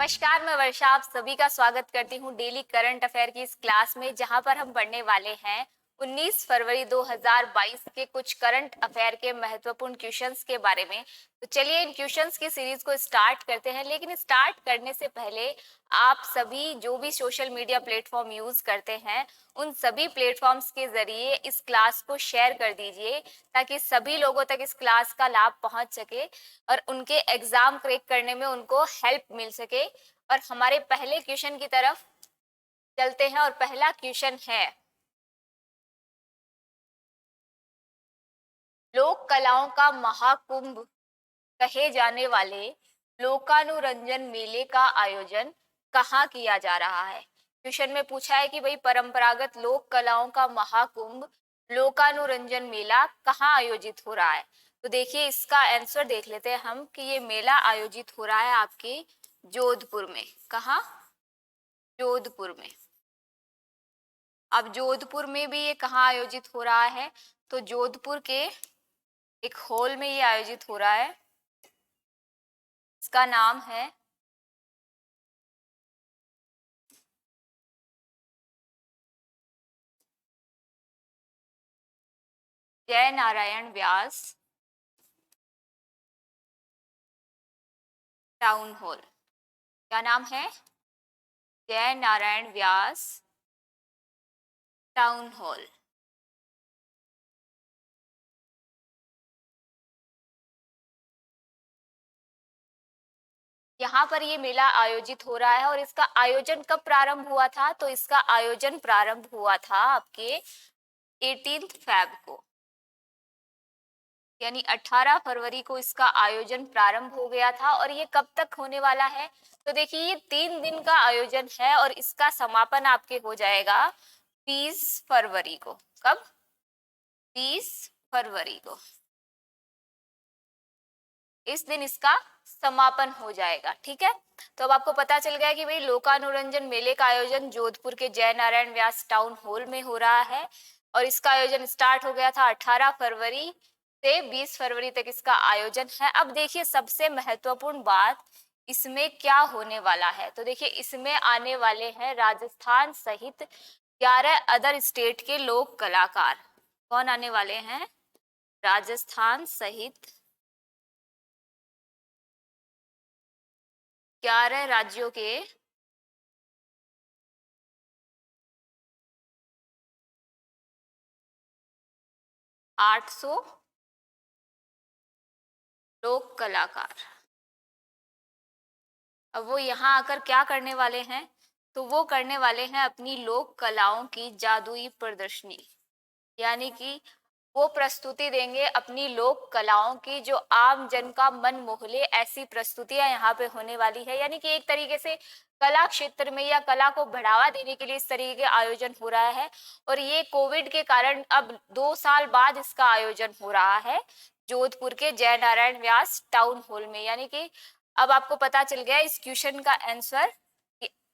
नमस्कार, मैं वर्षा आप सभी का स्वागत करती हूँ डेली करंट अफेयर की इस क्लास में, जहां पर हम पढ़ने वाले हैं 19 फरवरी 2022 के कुछ करंट अफेयर के महत्वपूर्ण क्वेश्चंस के बारे में। तो चलिए इन क्वेश्चंस की सीरीज को स्टार्ट करते हैं, लेकिन स्टार्ट करने से पहले आप सभी जो भी सोशल मीडिया प्लेटफॉर्म यूज करते हैं, उन सभी प्लेटफॉर्म्स के जरिए इस क्लास को शेयर कर दीजिए, ताकि सभी लोगों तक इस क्लास का लाभ पहुंच सके और उनके एग्जाम क्रैक करने में उनको हेल्प मिल सके। और हमारे पहले क्वेश्चन की तरफ चलते हैं और पहला क्वेश्चन है, लोक कलाओं का महाकुंभ कहे जाने वाले लोकानुरंजन मेले का आयोजन कहाँ किया जा रहा है। क्वेश्चन में पूछा है कि भाई परंपरागत लोक कलाओं का महाकुंभ लोकानुरंजन मेला कहाँ आयोजित हो रहा है। तो देखिए इसका आंसर देख लेते हैं हम कि ये मेला आयोजित हो रहा है आपके जोधपुर में। कहाँ? जोधपुर में। अब जोधपुर में भी ये कहाँ आयोजित हो रहा है? तो जोधपुर के एक हॉल में ये आयोजित हो रहा है। इसका नाम है जय नारायण व्यास टाउन हॉल। क्या नाम है? जय नारायण व्यास टाउन हॉल। यहाँ पर ये मेला आयोजित हो रहा है और इसका आयोजन कब प्रारंभ हुआ था? तो इसका आयोजन प्रारंभ हुआ था आपके 18 फेब को, यानी 18 फरवरी को इसका आयोजन प्रारंभ हो गया था। और ये कब तक होने वाला है? तो देखिए ये 3 दिन का आयोजन है और इसका समापन आपके हो जाएगा 20 फरवरी को। कब? 20 फरवरी को। इस दिन इसका समापन हो जाएगा। ठीक है, तो अब आपको पता चल गया कि भाई लोकानुरंजन मेले का आयोजन जोधपुर के जय नारायण व्यास टाउन हॉल में हो रहा है और इसका आयोजन स्टार्ट हो गया था 18 फरवरी से 20 फरवरी तक इसका आयोजन है। अब देखिए सबसे महत्वपूर्ण बात इसमें क्या होने वाला है। तो देखिए इसमें आने वाले हैं राजस्थान सहित 11 अदर स्टेट के लोक कलाकार। कौन आने वाले हैं? राजस्थान सहित 11 राज्यों के 800 लोक कलाकार। अब वो यहाँ आकर क्या करने वाले हैं? तो वो करने वाले हैं अपनी लोक कलाओं की जादुई प्रदर्शनी, यानी कि वो प्रस्तुति देंगे अपनी लोक कलाओं की जो आम जन का मन मोह ले। ऐसी प्रस्तुतियां यहाँ पे होने वाली है, यानी कि एक तरीके से कला क्षेत्र में या कला को बढ़ावा देने के लिए इस तरीके के आयोजन हो रहा है। और ये कोविड के कारण अब 2 साल बाद इसका आयोजन हो रहा है जोधपुर के जय नारायण व्यास टाउन हॉल में। यानी कि अब आपको पता चल गया इस क्वेश्चन का आंसर।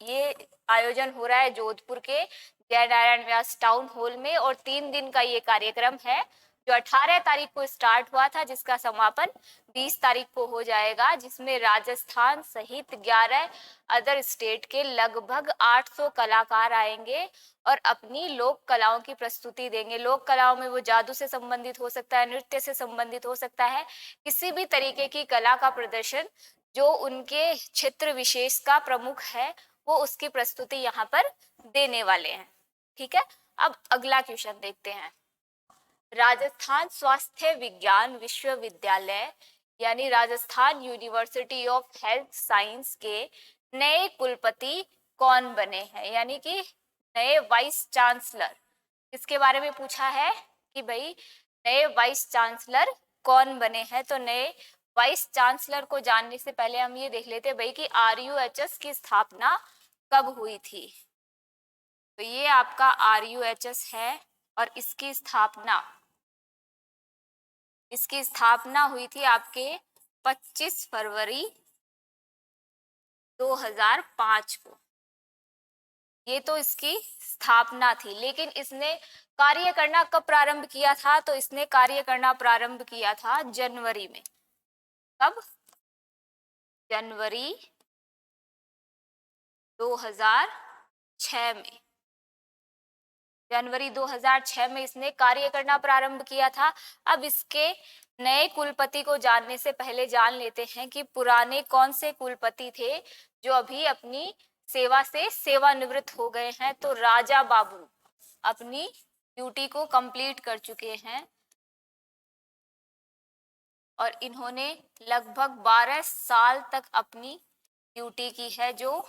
ये आयोजन हो रहा है जोधपुर के जय नारायण व्यास टाउन हॉल में और 3 दिन का ये कार्यक्रम है जो 18 तारीख को स्टार्ट हुआ था, जिसका समापन 20 तारीख को हो जाएगा, जिसमें राजस्थान सहित 11 अदर स्टेट के लगभग 800 कलाकार आएंगे और अपनी लोक कलाओं की प्रस्तुति देंगे। लोक कलाओं में वो जादू से संबंधित हो सकता है, नृत्य से संबंधित हो सकता है, किसी भी तरीके की कला का प्रदर्शन जो उनके क्षेत्र विशेष का प्रमुख है वो उसकी प्रस्तुति यहाँ पर देने वाले हैं। ठीक है, अब अगला क्वेश्चन देखते हैं। राजस्थान स्वास्थ्य विज्ञान विश्वविद्यालय यानी Rajasthan university of health science के नए कुलपति कौन बने हैं, यानी कि नए वाइस चांसलर। इसके बारे में पूछा है कि भाई नए वाइस चांसलर कौन बने हैं। तो नए वाइस चांसलर को जानने से पहले हम ये देख लेते हैं भाई कि RUHS की स्थापना कब हुई थी। तो ये आपका RUHS है और इसकी स्थापना हुई थी आपके 25 फरवरी 2005 को। ये तो इसकी स्थापना थी, लेकिन इसने कार्य करना कब प्रारंभ किया था? तो इसने कार्य करना प्रारंभ किया था जनवरी में। कब? जनवरी 2006 में, जनवरी 2006 में इसने कार्य करना प्रारंभ किया था। अब इसके नए कुलपति को जानने से पहले जान लेते हैं कि पुराने कौन से कुलपति थे जो अभी अपनी सेवा से सेवानिवृत्त हो गए हैं। तो राजा बाबू अपनी ड्यूटी को कंप्लीट कर चुके हैं और इन्होंने लगभग 12 साल तक अपनी ड्यूटी की है, जो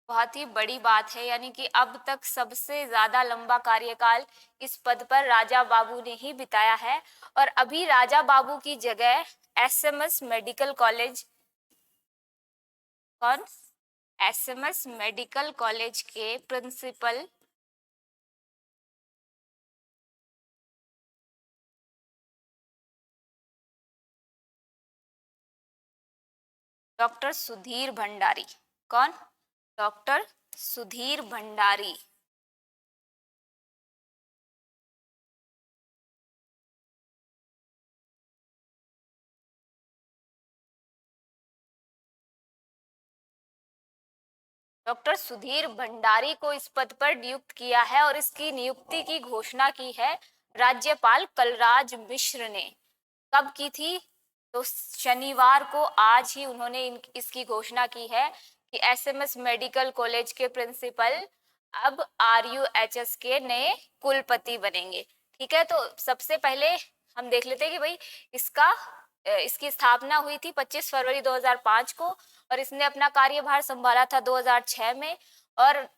बहुत ही बड़ी बात है। यानी कि अब तक सबसे ज्यादा लंबा कार्यकाल इस पद पर राजा बाबू ने ही बिताया है। और अभी राजा बाबू की जगह एसएमएस मेडिकल कॉलेज, कौन, एसएमएस मेडिकल कॉलेज के प्रिंसिपल डॉक्टर सुधीर भंडारी, कौन, डॉक्टर सुधीर भंडारी। डॉक्टर सुधीर भंडारी को इस पद पर नियुक्त किया है और इसकी नियुक्ति की घोषणा की है राज्यपाल कलराज मिश्र ने। कब की थी? तो शनिवार को, आज ही उन्होंने इसकी घोषणा की है कि एसएमएस मेडिकल कॉलेज के प्रिंसिपल अब आरयूएचएस के नए कुलपति बनेंगे। ठीक है, तो सबसे पहले हम देख लेते हैं कि भाई इसकी स्थापना हुई थी 25 फरवरी 2005 को और इसने अपना कार्यभार संभाला था 2006 में। और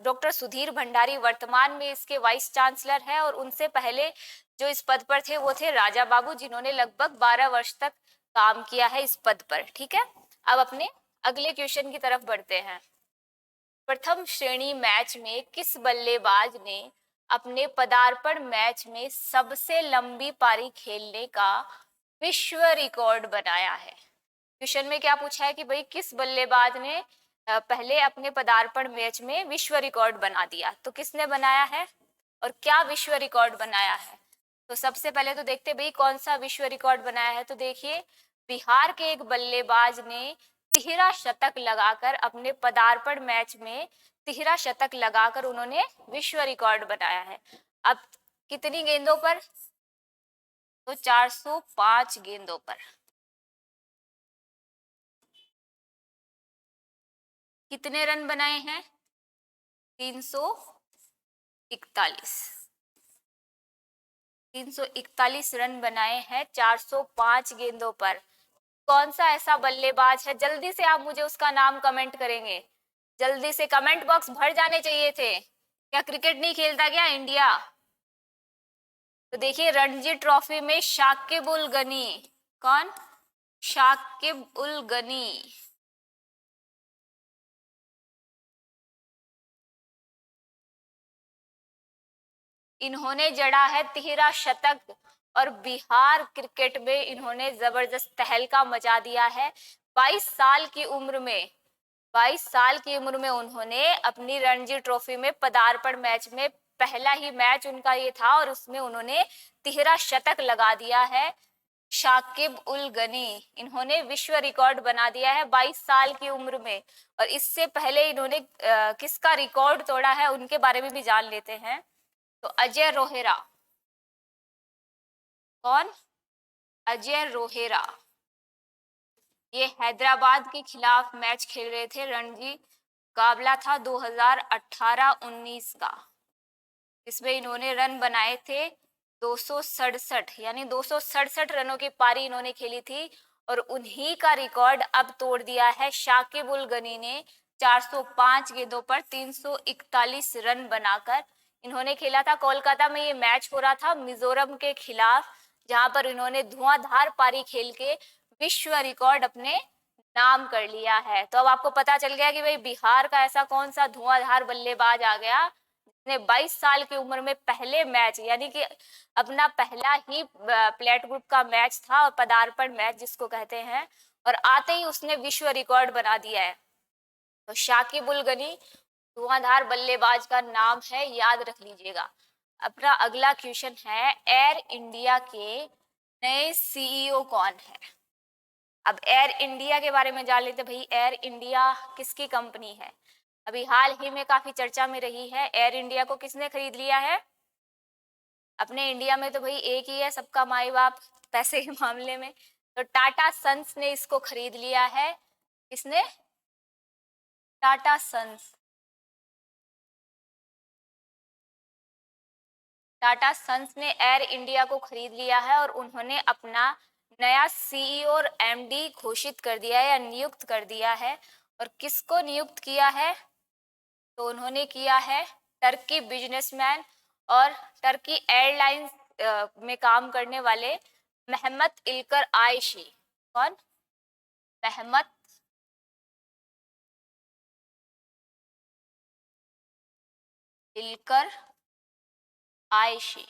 डॉक्टर सुधीर भंडारी वर्तमान में इसके वाइस चांसलर है और उनसे पहले जो इस पद पर थे वो थे राजा बाबू, जिन्होंने लगभग 12 वर्ष तक काम किया है इस पद पर। ठीक है, अब अपने अगले क्वेश्चन की तरफ बढ़ते हैं। प्रथम श्रेणी मैच में किस बल्लेबाज ने अपने पदार्पण मैच में सबसे लंबी पारी खेलने का विश्व रिकॉर्ड बनाया है? क्वेश्चन में क्या पूछा है कि भाई किस बल्लेबाज ने पहले अपने पदार्पण मैच में विश्व रिकॉर्ड बना दिया, तो किसने बनाया है और क्या विश्व रिकॉर्ड बनाया है? तो सबसे पहले तो देखते भाई कौन सा विश्व रिकॉर्ड बनाया है। तो देखिए, बिहार के एक बल्लेबाज ने तिहरा शतक लगाकर अपने पदार्पण मैच में तिहरा शतक लगाकर उन्होंने विश्व रिकॉर्ड बनाया है। अब कितनी गेंदों पर? तो 405 गेंदों पर। कितने रन बनाए हैं? 341 रन बनाए हैं 405 गेंदों पर। कौन सा ऐसा बल्लेबाज है? जल्दी से आप मुझे उसका नाम कमेंट करेंगे, जल्दी से, कमेंट बॉक्स भर जाने चाहिए थे। क्या क्रिकेट नहीं खेलता क्या इंडिया? तो देखिए, रणजी ट्रॉफी में शाकिब उल गनी, कौन, शाकिब उल गनी, इन्होंने जड़ा है तिहरा शतक और बिहार क्रिकेट में इन्होंने जबरदस्त तहलका मचा दिया है। 22 साल की उम्र में, 22 साल की उम्र में उन्होंने अपनी रणजी ट्रॉफी में पदार्पण मैच में, पहला ही मैच उनका ये था और उसमें उन्होंने तिहरा शतक लगा दिया है। शाकिब उल गनी, इन्होंने विश्व रिकॉर्ड बना दिया है 22 साल की उम्र में। और इससे पहले इन्होंने किसका रिकॉर्ड तोड़ा है उनके बारे में भी जान लेते हैं। तो अजय रोहेरा, कौन, अजय रोहेरा, ये हैदराबाद के खिलाफ मैच खेल रहे थे, रणजी मुकाबला था 2018-19 का। इसमें इन्होंने रन बनाए थे 267, यानी 267 रनों की पारी इन्होंने खेली थी और उन्हीं का रिकॉर्ड अब तोड़ दिया है शाकिब उल गनी ने 405 गेंदों पर 341 रन बनाकर। इन्होंने खेला था कोलकाता में, ये मैच हो रहा था मिजोरम के खिलाफ, जहां पर इन्होंने धुआंधार पारी खेल के विश्व रिकॉर्ड अपने नाम कर लिया है। तो अब आपको पता चल गया कि भाई बिहार का ऐसा कौन सा धुआंधार बल्लेबाज आ गया जिसने 22 साल की उम्र में पहले मैच, यानी कि अपना पहला ही प्लेट ग्रुप का मैच था और पदार्पण मैच जिसको कहते हैं, और आते ही उसने विश्व रिकॉर्ड बना दिया है। तो शाकिब उल गनी धुआंधार बल्लेबाज का नाम है, याद रख लीजिएगा। अपना अगला क्वेश्चन है, एयर इंडिया के नए सीईओ कौन है? अब एयर इंडिया के बारे में जान लेते भाई। एयर इंडिया किसकी कंपनी है? अभी हाल ही में काफी चर्चा में रही है। एयर इंडिया को किसने खरीद लिया है? अपने इंडिया में तो भाई एक ही है, सबका माई बाप पैसे के मामले में, तो टाटा सन्स ने इसको खरीद लिया है। किसने? टाटा सन्स। टाटा सन्स ने एयर इंडिया को खरीद लिया है और उन्होंने अपना नया सीईओ और एमडी घोषित कर दिया है या नियुक्त कर दिया है। और किसको नियुक्त किया है? तो उन्होंने किया है टर्की बिजनेसमैन और टर्की एयरलाइंस में काम करने वाले मेहमत इल्कर आयशी। कौन? मेहमत इल्कर आयशी।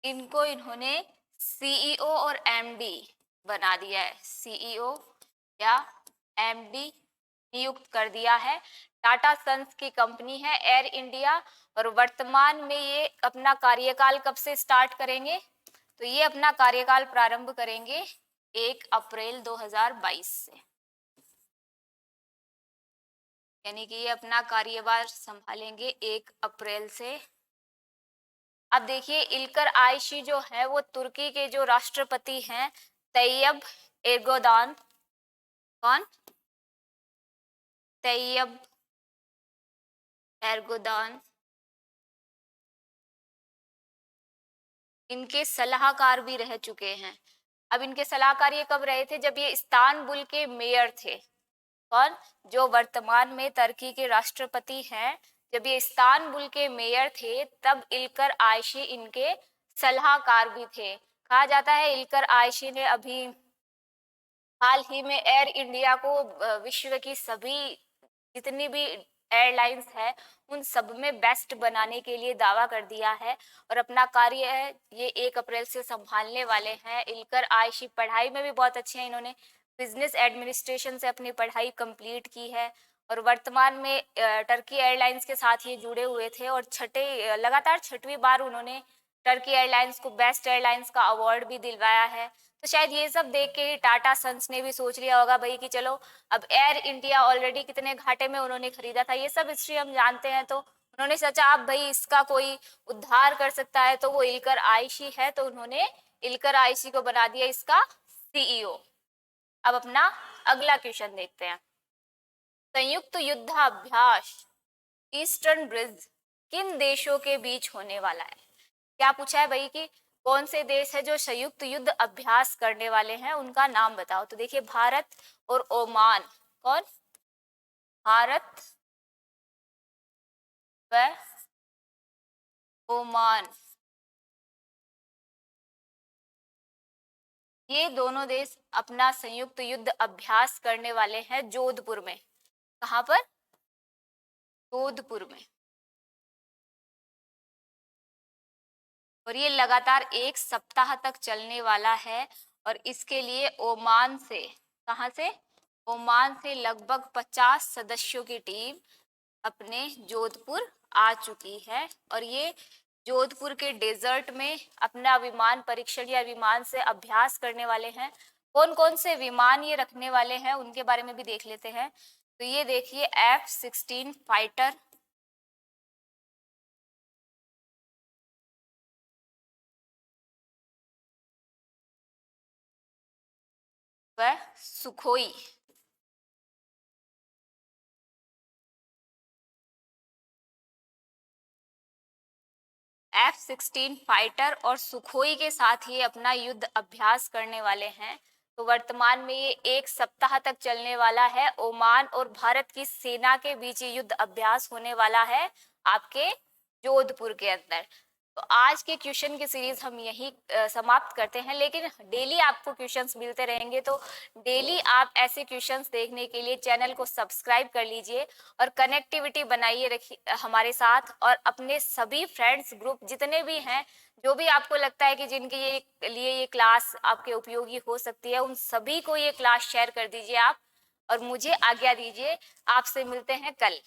इनको इन्होंने सीईओ और एमडी बना दिया है। सीईओ या एमडी नियुक्त कर दिया है। टाटा सन्स की कंपनी है एयर इंडिया और वर्तमान में ये अपना कार्यकाल कब से स्टार्ट करेंगे? तो ये अपना कार्यकाल प्रारंभ करेंगे 1 अप्रैल 2022 से, यानी कि ये अपना कार्यभार संभालेंगे 1 अप्रैल से। अब देखिए इल्कर आयशी जो है वो तुर्की के जो राष्ट्रपति हैं तैयब एर्दोगान। कौन? Tayyip Erdogan. इनके सलाहकार भी रह चुके हैं। अब इनके सलाहकार ये कब रहे थे? जब ये इस्तांबुल के मेयर थे। कौन? जो वर्तमान में तुर्की के राष्ट्रपति हैं, जब ये इस्तांबुल के मेयर थे तब इल्कर आयशी इनके सलाहकार भी थे। कहा जाता है इल्कर आयशी ने अभी हाल ही में एयर इंडिया को विश्व की सभी जितनी भी एयरलाइंस है उन सब में बेस्ट बनाने के लिए दावा कर दिया है और अपना कार्य है ये 1 अप्रैल से संभालने वाले हैं। इल्कर आयशी पढ़ाई में भी बहुत अच्छे हैं। इन्होंने बिजनेस एडमिनिस्ट्रेशन से अपनी पढ़ाई कंप्लीट की है और वर्तमान में टर्की एयरलाइंस के साथ ये जुड़े हुए थे और लगातार 6वीं बार उन्होंने टर्की एयरलाइंस को बेस्ट एयरलाइंस का अवार्ड भी दिलवाया है। तो शायद ये सब देख के ही टाटा सन्स ने भी सोच लिया होगा भाई कि चलो अब एयर इंडिया ऑलरेडी कितने घाटे में उन्होंने खरीदा था, ये सब हिस्ट्री हम जानते हैं, तो उन्होंने सोचा अब भाई इसका कोई उद्धार कर सकता है तो वो इल्कर आयशी है, तो उन्होंने इल्कर आयशी को बना दिया इसका सीईओ। अब अपना अगला क्वेश्चन देखते हैं। संयुक्त युद्धाभ्यास ईस्टर्न ब्रिज किन देशों के बीच होने वाला है? क्या पूछा है भाई कि कौन से देश है जो संयुक्त युद्ध अभ्यास करने वाले हैं, उनका नाम बताओ। तो देखिए भारत और ओमान। कौन? भारत व ओमान, ये दोनों देश अपना संयुक्त युद्ध अभ्यास करने वाले हैं जोधपुर में। कहां पर? जोधपुर में। और ये लगातार 1 सप्ताह तक चलने वाला है और इसके लिए ओमान से, कहां से? ओमान से लगभग 50 सदस्यों की टीम अपने जोधपुर आ चुकी है और ये जोधपुर के डेजर्ट में अपना विमान परीक्षण या विमान से अभ्यास करने वाले हैं। कौन कौन से विमान ये रखने वाले हैं उनके बारे में भी देख लेते हैं। तो ये देखिए F-16 फाइटर, व सुखोई। F-16 फाइटर और सुखोई के साथ ये अपना युद्ध अभ्यास करने वाले हैं। तो वर्तमान में ये 1 सप्ताह तक चलने वाला है। ओमान और भारत की सेना के बीच ये युद्ध अभ्यास होने वाला है आपके जोधपुर के अंदर। तो आज के क्वेश्चन की सीरीज हम यही समाप्त करते हैं, लेकिन डेली आपको क्वेश्चंस मिलते रहेंगे, तो डेली आप ऐसे क्वेश्चंस देखने के लिए चैनल को सब्सक्राइब कर लीजिए और कनेक्टिविटी बनाइए रखिए हमारे साथ। और अपने सभी फ्रेंड्स ग्रुप जितने भी हैं, जो भी आपको लगता है कि जिनके लिए ये क्लास आपके उपयोगी हो सकती है, उन सभी को ये क्लास शेयर कर दीजिए आप। और मुझे आज्ञा दीजिए, आपसे मिलते हैं कल।